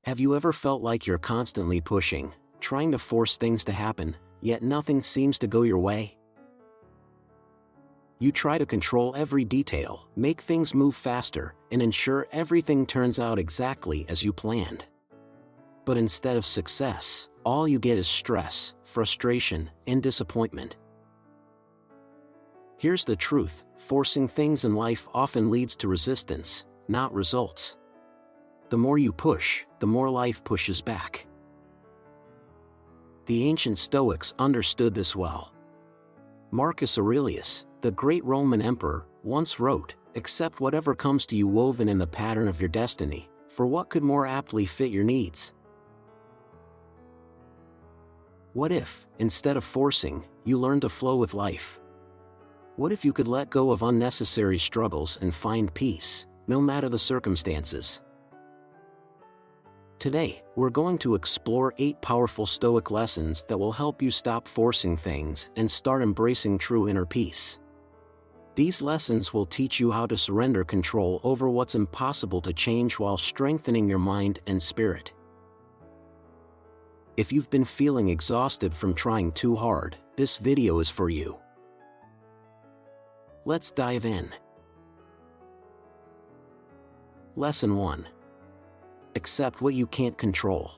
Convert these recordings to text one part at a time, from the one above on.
Have you ever felt like you're constantly pushing, trying to force things to happen, yet nothing seems to go your way? You try to control every detail, make things move faster, and ensure everything turns out exactly as you planned. But instead of success, all you get is stress, frustration, and disappointment. Here's the truth: forcing things in life often leads to resistance, not results. The more you push, the more life pushes back. The ancient Stoics understood this well. Marcus Aurelius, the great Roman emperor, once wrote, "Accept whatever comes to you woven in the pattern of your destiny, for what could more aptly fit your needs?" What if, instead of forcing, you learned to flow with life? What if you could let go of unnecessary struggles and find peace, no matter the circumstances? Today, we're going to explore 8 powerful Stoic lessons that will help you stop forcing things and start embracing true inner peace. These lessons will teach you how to surrender control over what's impossible to change while strengthening your mind and spirit. If you've been feeling exhausted from trying too hard, this video is for you. Let's dive in. Lesson 1. Accept what you can't control.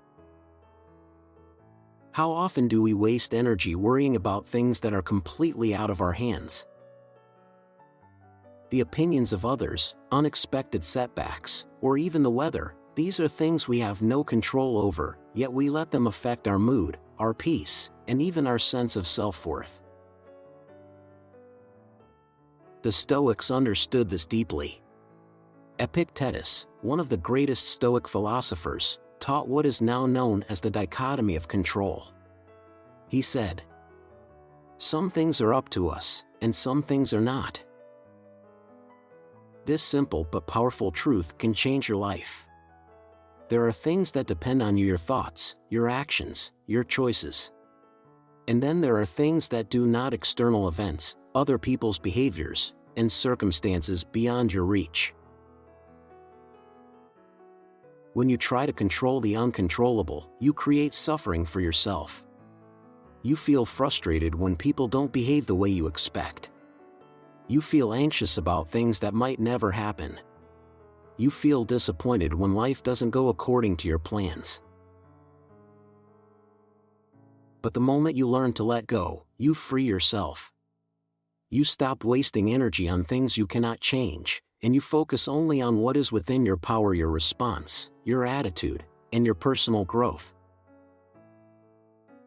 How often do we waste energy worrying about things that are completely out of our hands? The opinions of others, unexpected setbacks, or even the weather, these are things we have no control over, yet we let them affect our mood, our peace, and even our sense of self-worth. The Stoics understood this deeply. Epictetus, one of the greatest Stoic philosophers, taught what is now known as the dichotomy of control. He said, "Some things are up to us, and some things are not." This simple but powerful truth can change your life. There are things that depend on you: your thoughts, your actions, your choices. And then there are things that do not: external events, other people's behaviors, and circumstances beyond your reach. When you try to control the uncontrollable, you create suffering for yourself. You feel frustrated when people don't behave the way you expect. You feel anxious about things that might never happen. You feel disappointed when life doesn't go according to your plans. But the moment you learn to let go, you free yourself. You stop wasting energy on things you cannot change, and you focus only on what is within your power: your response, your attitude, and your personal growth.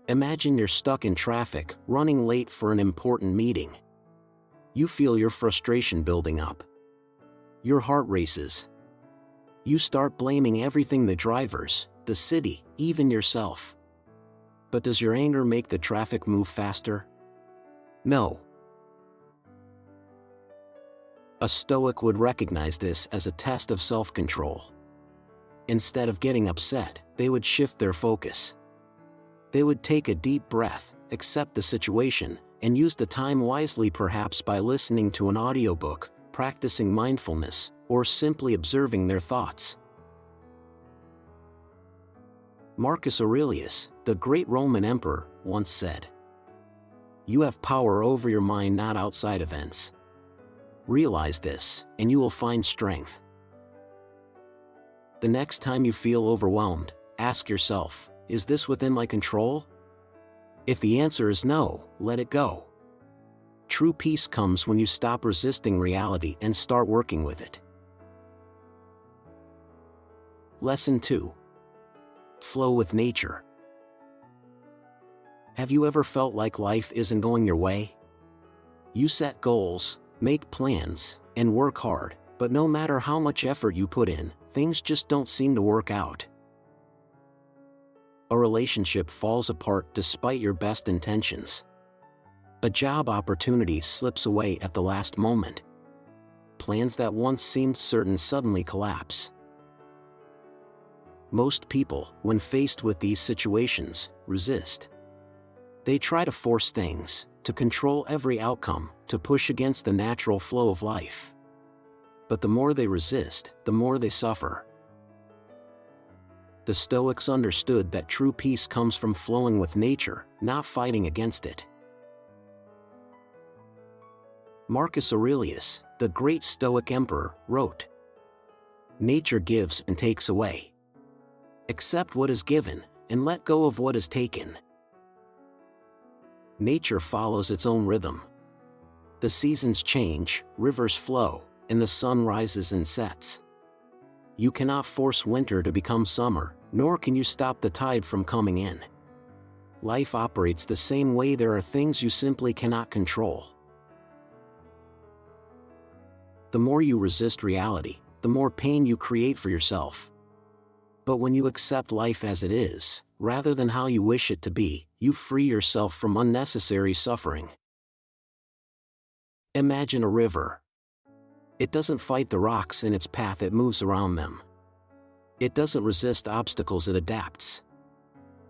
Imagine you're stuck in traffic, running late for an important meeting. You feel your frustration building up. Your heart races. You start blaming everything: the drivers, the city, even yourself. But does your anger make the traffic move faster? No. A Stoic would recognize this as a test of self-control. Instead of getting upset, they would shift their focus. They would take a deep breath, accept the situation, and use the time wisely, perhaps by listening to an audiobook, practicing mindfulness, or simply observing their thoughts. Marcus Aurelius, the great Roman emperor, once said, "You have power over your mind, not outside events." Realize this, and you will find strength. The next time you feel overwhelmed, ask yourself, is this within my control? If the answer is no, let it go. True peace comes when you stop resisting reality and start working with it. Lesson 2. Flow with nature. Have you ever felt like life isn't going your way? You set goals, make plans, and work hard, but no matter how much effort you put in, things just don't seem to work out. A relationship falls apart despite your best intentions. A job opportunity slips away at the last moment. Plans that once seemed certain suddenly collapse. Most people, when faced with these situations, resist. They try to force things, to control every outcome, to push against the natural flow of life. But the more they resist, the more they suffer. The Stoics understood that true peace comes from flowing with nature, not fighting against it. Marcus Aurelius, the great Stoic emperor, wrote, "Nature gives and takes away. Accept what is given, and let go of what is taken." Nature follows its own rhythm. The seasons change, rivers flow, and the sun rises and sets. You cannot force winter to become summer, nor can you stop the tide from coming in. Life operates the same way. There are things you simply cannot control. The more you resist reality, the more pain you create for yourself. But when you accept life as it is, rather than how you wish it to be, you free yourself from unnecessary suffering. Imagine a river. It doesn't fight the rocks in its path, it moves around them. It doesn't resist obstacles, it adapts.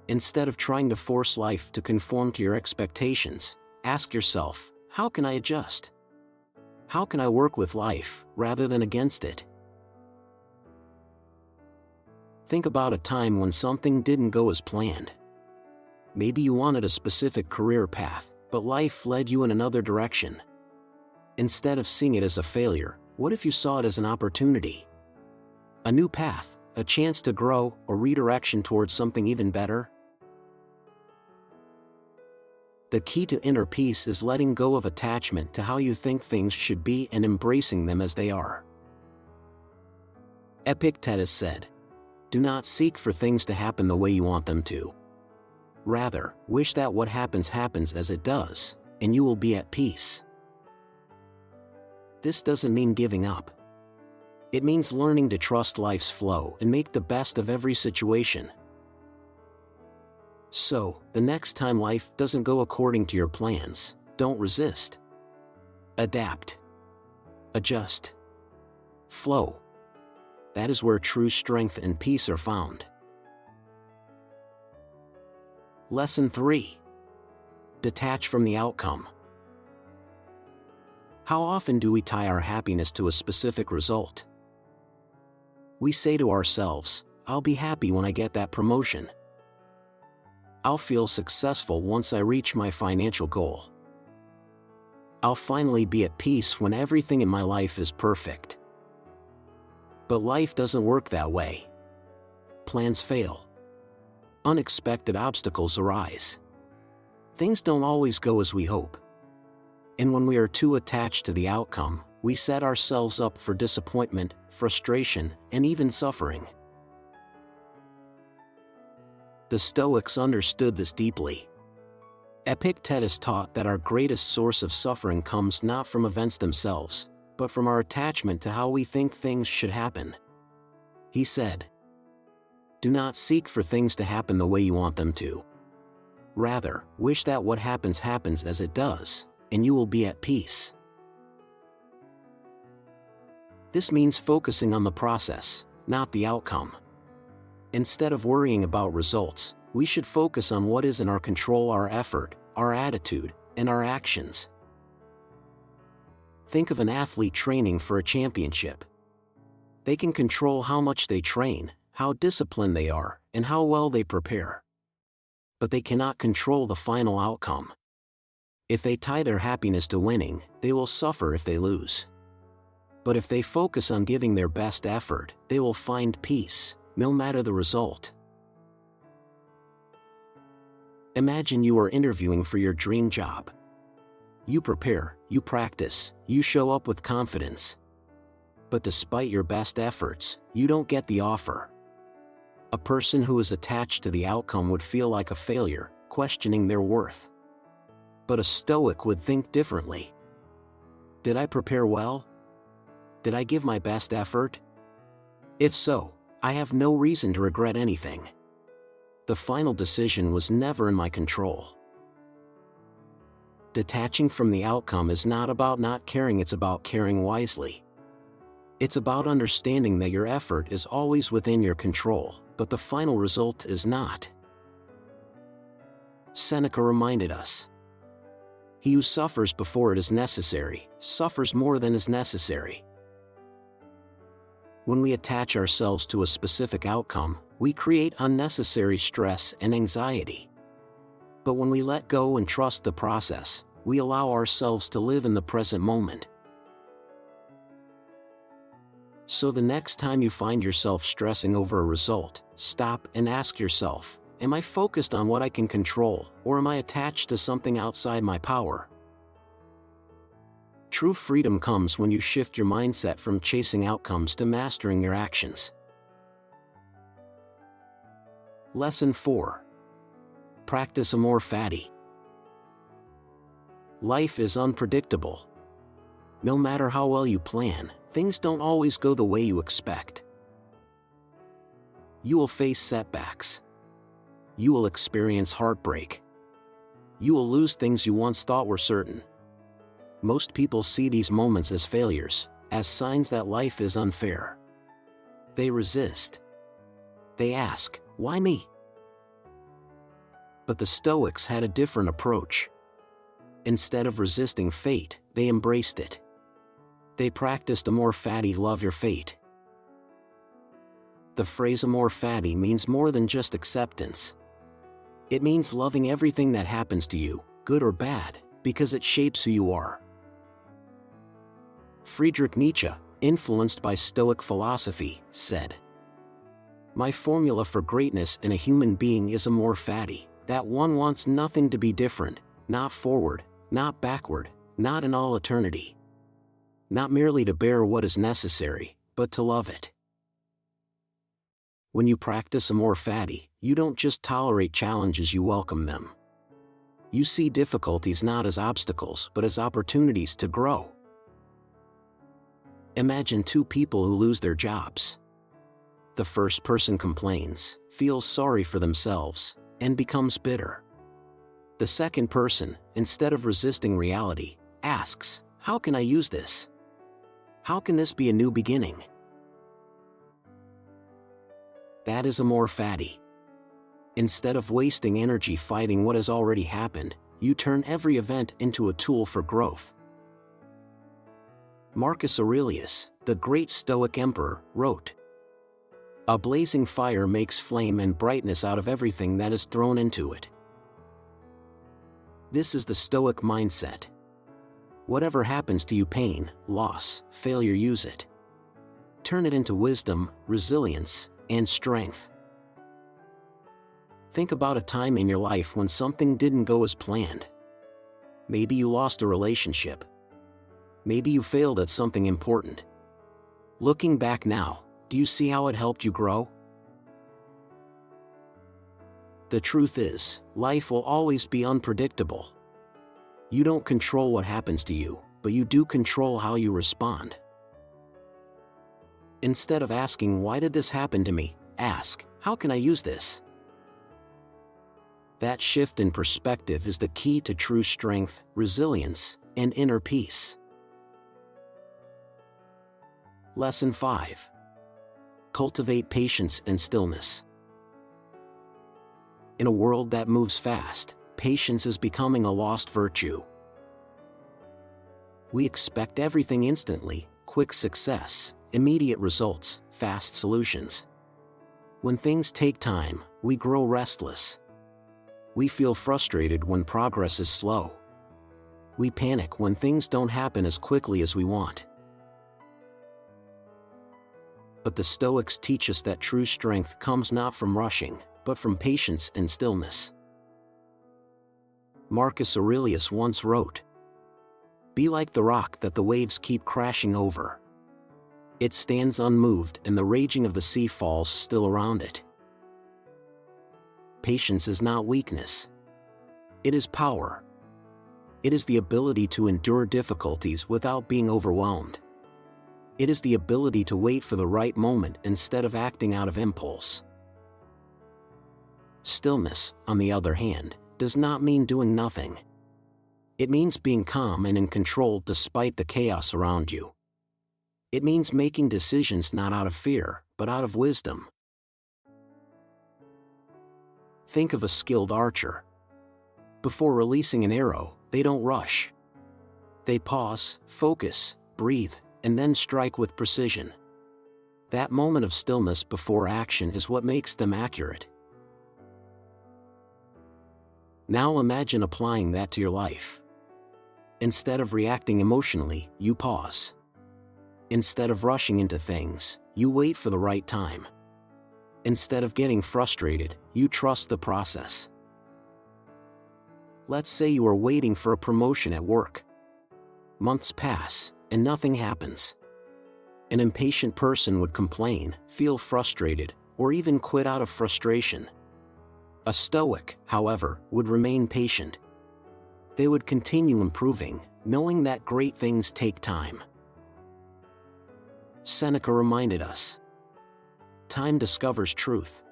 Instead of trying to force life to conform to your expectations, ask yourself, how can I adjust? How can I work with life, rather than against it? Think about a time when something didn't go as planned. Maybe you wanted a specific career path, but life led you in another direction. Instead of seeing it as a failure, what if you saw it as an opportunity? A new path, a chance to grow, or redirection towards something even better? The key to inner peace is letting go of attachment to how you think things should be and embracing them as they are. Epictetus said, "Do not seek for things to happen the way you want them to. Rather, wish that what happens happens as it does, and you will be at peace." This doesn't mean giving up. It means learning to trust life's flow and make the best of every situation. So, the next time life doesn't go according to your plans, don't resist. Adapt. Adjust. Flow. That is where true strength and peace are found. Lesson 3. Detach from the outcome. How often do we tie our happiness to a specific result? We say to ourselves, "I'll be happy when I get that promotion. I'll feel successful once I reach my financial goal. I'll finally be at peace when everything in my life is perfect." But life doesn't work that way. Plans fail. Unexpected obstacles arise. Things don't always go as we hope. And when we are too attached to the outcome, we set ourselves up for disappointment, frustration, and even suffering. The Stoics understood this deeply. Epictetus taught that our greatest source of suffering comes not from events themselves, but from our attachment to how we think things should happen. He said, "Do not seek for things to happen the way you want them to. Rather, wish that what happens happens as it does, and you will be at peace." This means focusing on the process, not the outcome. Instead of worrying about results, we should focus on what is in our control: our effort, our attitude, and our actions. Think of an athlete training for a championship. They can control how much they train, how disciplined they are, and how well they prepare. But they cannot control the final outcome. If they tie their happiness to winning, they will suffer if they lose. But if they focus on giving their best effort, they will find peace, no matter the result. Imagine you are interviewing for your dream job. You prepare, you practice, you show up with confidence. But despite your best efforts, you don't get the offer. A person who is attached to the outcome would feel like a failure, questioning their worth. But a Stoic would think differently. Did I prepare well? Did I give my best effort? If so, I have no reason to regret anything. The final decision was never in my control. Detaching from the outcome is not about not caring, it's about caring wisely. It's about understanding that your effort is always within your control, but the final result is not. Seneca reminded us, "He who suffers before it is necessary, suffers more than is necessary." When we attach ourselves to a specific outcome, we create unnecessary stress and anxiety. But when we let go and trust the process, we allow ourselves to live in the present moment. So the next time you find yourself stressing over a result, stop and ask yourself, am I focused on what I can control, or am I attached to something outside my power? True freedom comes when you shift your mindset from chasing outcomes to mastering your actions. Lesson 4. Practice Amor, Fati. Life is unpredictable. No matter how well you plan, things don't always go the way you expect. You will face setbacks. You will experience heartbreak. You will lose things you once thought were certain. Most people see these moments as failures, as signs that life is unfair. They resist. They ask, why me? But the Stoics had a different approach. Instead of resisting fate, they embraced it. They practiced Amor, Fati, love your fate. The phrase Amor, Fati means more than just acceptance. It means loving everything that happens to you, good or bad, because it shapes who you are. Friedrich Nietzsche, influenced by Stoic philosophy, said, "My formula for greatness in a human being is Amor, Fati, that one wants nothing to be different, not forward, not backward, not in all eternity. Not merely to bear what is necessary, but to love it." When you practice Amor, Fati, you don't just tolerate challenges, you welcome them. You see difficulties not as obstacles but as opportunities to grow. Imagine two people who lose their jobs. The first person complains, feels sorry for themselves, and becomes bitter. The second person, instead of resisting reality, asks, how can I use this? How can this be a new beginning? That is Amor, Fati. Instead of wasting energy fighting what has already happened, you turn every event into a tool for growth. Marcus Aurelius, the great Stoic emperor, wrote, "A blazing fire makes flame and brightness out of everything that is thrown into it." This is the Stoic mindset. Whatever happens to you, pain, loss, failure, use it. Turn it into wisdom, resilience, and strength. Think about a time in your life when something didn't go as planned. Maybe you lost a relationship. Maybe you failed at something important. Looking back now, do you see how it helped you grow? The truth is, life will always be unpredictable. You don't control what happens to you, but you do control how you respond. Instead of asking, why did this happen to me, ask, how can I use this? That shift in perspective is the key to true strength, resilience, and inner peace. Lesson 5. Cultivate patience and stillness. In a world that moves fast, patience is becoming a lost virtue. We expect everything instantly, quick success, immediate results, fast solutions. When things take time, we grow restless. We feel frustrated when progress is slow. We panic when things don't happen as quickly as we want. But the Stoics teach us that true strength comes not from rushing, but from patience and stillness. Marcus Aurelius once wrote, "Be like the rock that the waves keep crashing over. It stands unmoved and the raging of the sea falls still around it." Patience is not weakness. It is power. It is the ability to endure difficulties without being overwhelmed. It is the ability to wait for the right moment instead of acting out of impulse. Stillness, on the other hand, does not mean doing nothing. It means being calm and in control despite the chaos around you. It means making decisions not out of fear, but out of wisdom. Think of a skilled archer. Before releasing an arrow, they don't rush. They pause, focus, breathe, and then strike with precision. That moment of stillness before action is what makes them accurate. Now imagine applying that to your life. Instead of reacting emotionally, you pause. Instead of rushing into things, you wait for the right time. Instead of getting frustrated, you trust the process. Let's say you are waiting for a promotion at work. Months pass, and nothing happens. An impatient person would complain, feel frustrated, or even quit out of frustration. A Stoic, however, would remain patient. They would continue improving, knowing that great things take time. Seneca reminded us, time discovers truth.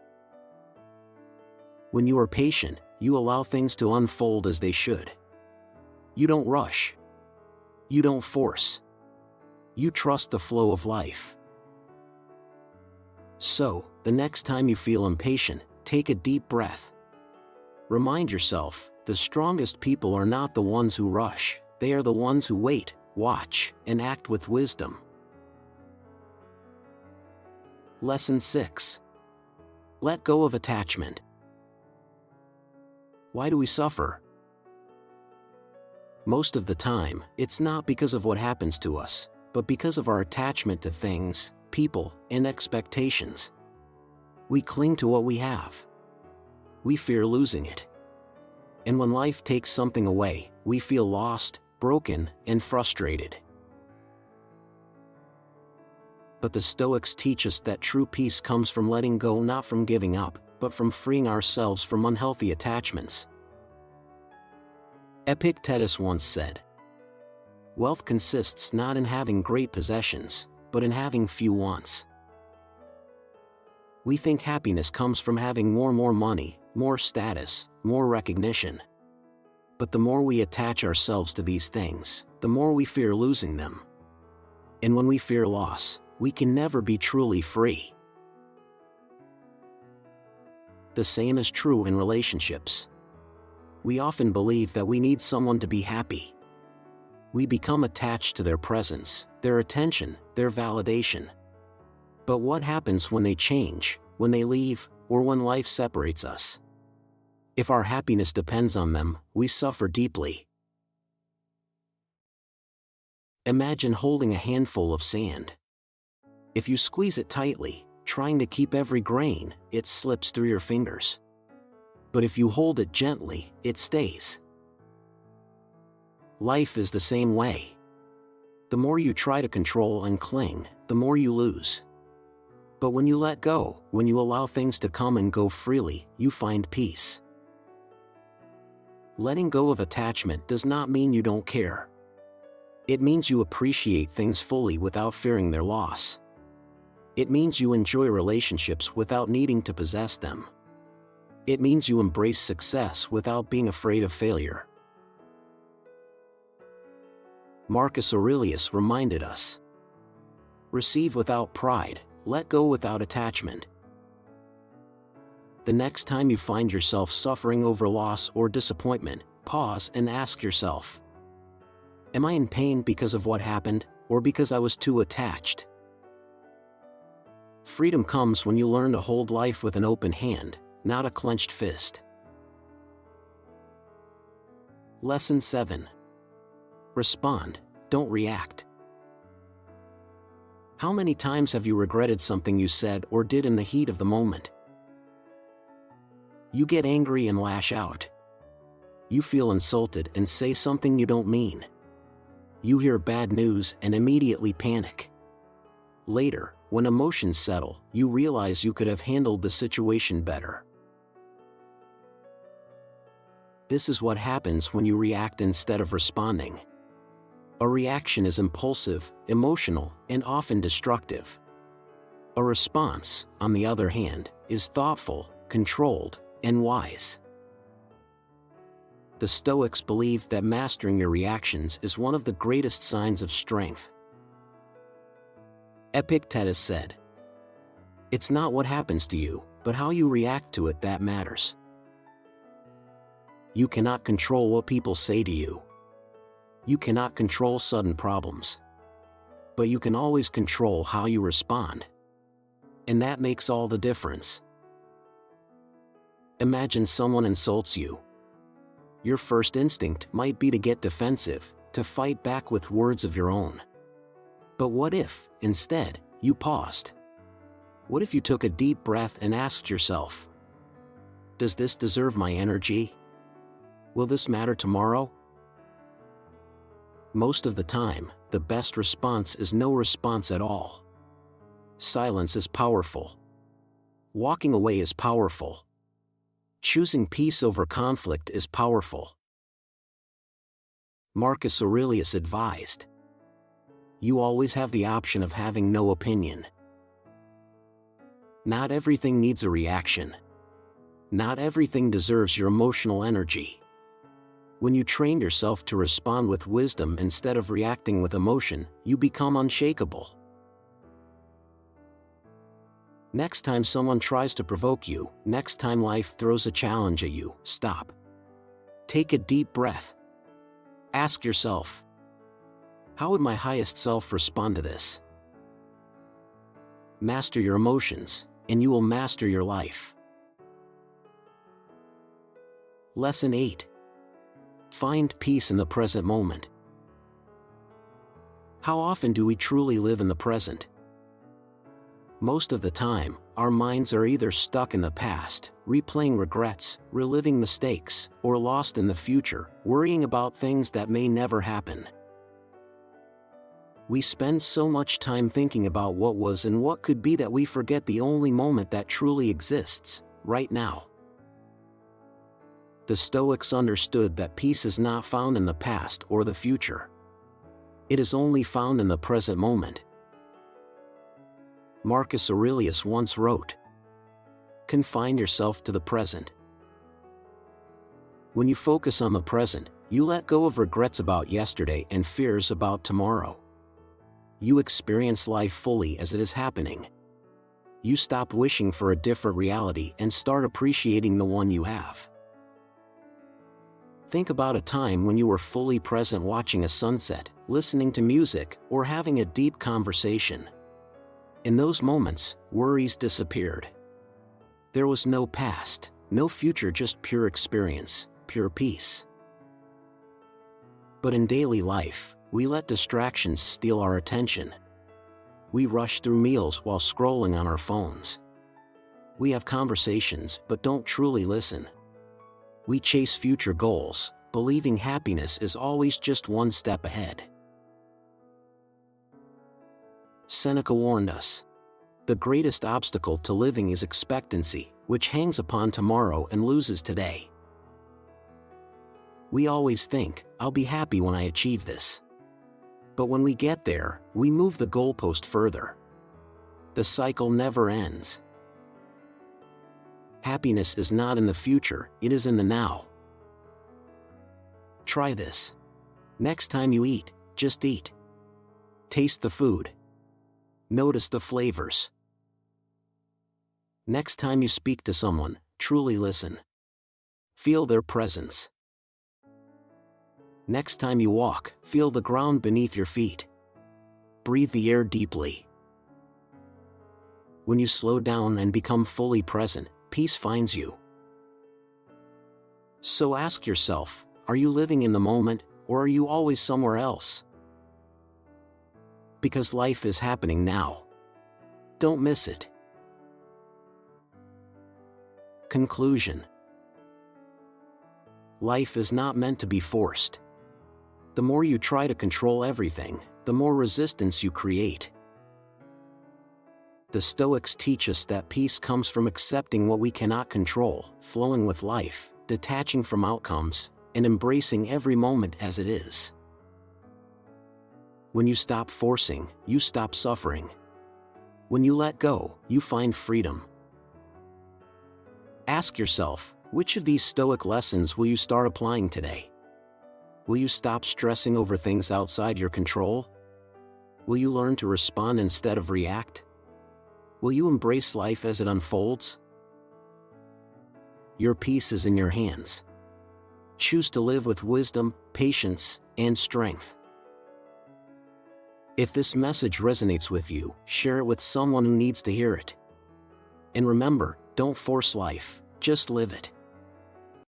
When you are patient, you allow things to unfold as they should. You don't rush. You don't force. You trust the flow of life. So, the next time you feel impatient, take a deep breath. Remind yourself, the strongest people are not the ones who rush, they are the ones who wait, watch, and act with wisdom. Lesson 6. Let go of attachment. Why do we suffer? Most of the time, it's not because of what happens to us, but because of our attachment to things, people, and expectations. We cling to what we have. We fear losing it. And when life takes something away, we feel lost, broken, and frustrated. But the Stoics teach us that true peace comes from letting go, not from giving up, but from freeing ourselves from unhealthy attachments. Epictetus once said, "Wealth consists not in having great possessions, but in having few wants." We think happiness comes from having more money, more status, more recognition. But the more we attach ourselves to these things, the more we fear losing them. And when we fear loss, we can never be truly free. The same is true in relationships. We often believe that we need someone to be happy. We become attached to their presence, their attention, their validation. But what happens when they change, when they leave, or when life separates us? If our happiness depends on them, we suffer deeply. Imagine holding a handful of sand. If you squeeze it tightly, trying to keep every grain, it slips through your fingers. But if you hold it gently, it stays. Life is the same way. The more you try to control and cling, the more you lose. But when you let go, when you allow things to come and go freely, you find peace. Letting go of attachment does not mean you don't care. It means you appreciate things fully without fearing their loss. It means you enjoy relationships without needing to possess them. It means you embrace success without being afraid of failure. Marcus Aurelius reminded us, "Receive without pride, let go without attachment." The next time you find yourself suffering over loss or disappointment, pause and ask yourself, am I in pain because of what happened, or because I was too attached? Freedom comes when you learn to hold life with an open hand, not a clenched fist. Lesson 7. Respond, don't react. How many times have you regretted something you said or did in the heat of the moment? You get angry and lash out. You feel insulted and say something you don't mean. You hear bad news and immediately panic. Later, when emotions settle, you realize you could have handled the situation better. This is what happens when you react instead of responding. A reaction is impulsive, emotional, and often destructive. A response, on the other hand, is thoughtful, controlled, and wise. The Stoics believed that mastering your reactions is one of the greatest signs of strength. Epictetus said, "It's not what happens to you, but how you react to it that matters." You cannot control what people say to you. You cannot control sudden problems. But you can always control how you respond. And that makes all the difference. Imagine someone insults you. Your first instinct might be to get defensive, to fight back with words of your own. But what if, instead, you paused? What if you took a deep breath and asked yourself, does this deserve my energy? Will this matter tomorrow? Most of the time, the best response is no response at all. Silence is powerful. Walking away is powerful. Choosing peace over conflict is powerful. Marcus Aurelius advised, you always have the option of having no opinion. Not everything needs a reaction. Not everything deserves your emotional energy. When you train yourself to respond with wisdom instead of reacting with emotion, you become unshakable. Next time someone tries to provoke you, next time life throws a challenge at you, stop. Take a deep breath. Ask yourself, how would my highest self respond to this? Master your emotions, and you will master your life. Lesson 8. Find peace in the present moment. How often do we truly live in the present? Most of the time, our minds are either stuck in the past, replaying regrets, reliving mistakes, or lost in the future, worrying about things that may never happen. We spend so much time thinking about what was and what could be that we forget the only moment that truly exists, right now. The Stoics understood that peace is not found in the past or the future. It is only found in the present moment. Marcus Aurelius once wrote, confine yourself to the present. When you focus on the present, you let go of regrets about yesterday and fears about tomorrow. You experience life fully as it is happening. You stop wishing for a different reality and start appreciating the one you have. Think about a time when you were fully present watching a sunset, listening to music, or having a deep conversation. In those moments, worries disappeared. There was no past, no future, just pure experience, pure peace. But in daily life, we let distractions steal our attention. We rush through meals while scrolling on our phones. We have conversations but don't truly listen. We chase future goals, believing happiness is always just one step ahead. Seneca warned us, the greatest obstacle to living is expectancy, which hangs upon tomorrow and loses today. We always think, I'll be happy when I achieve this. But when we get there, we move the goalpost further. The cycle never ends. Happiness is not in the future, it is in the now. Try this. Next time you eat, just eat. Taste the food. Notice the flavors. Next time you speak to someone, truly listen. Feel their presence. Next time you walk, feel the ground beneath your feet. Breathe the air deeply. When you slow down and become fully present, peace finds you. So ask yourself, are you living in the moment, or are you always somewhere else? Because life is happening now. Don't miss it. Conclusion. Life is not meant to be forced. The more you try to control everything, the more resistance you create. The Stoics teach us that peace comes from accepting what we cannot control, flowing with life, detaching from outcomes, and embracing every moment as it is. When you stop forcing, you stop suffering. When you let go, you find freedom. Ask yourself, which of these Stoic lessons will you start applying today? Will you stop stressing over things outside your control? Will you learn to respond instead of react? Will you embrace life as it unfolds? Your peace is in your hands. Choose to live with wisdom, patience, and strength. If this message resonates with you, share it with someone who needs to hear it. And remember, don't force life, just live it.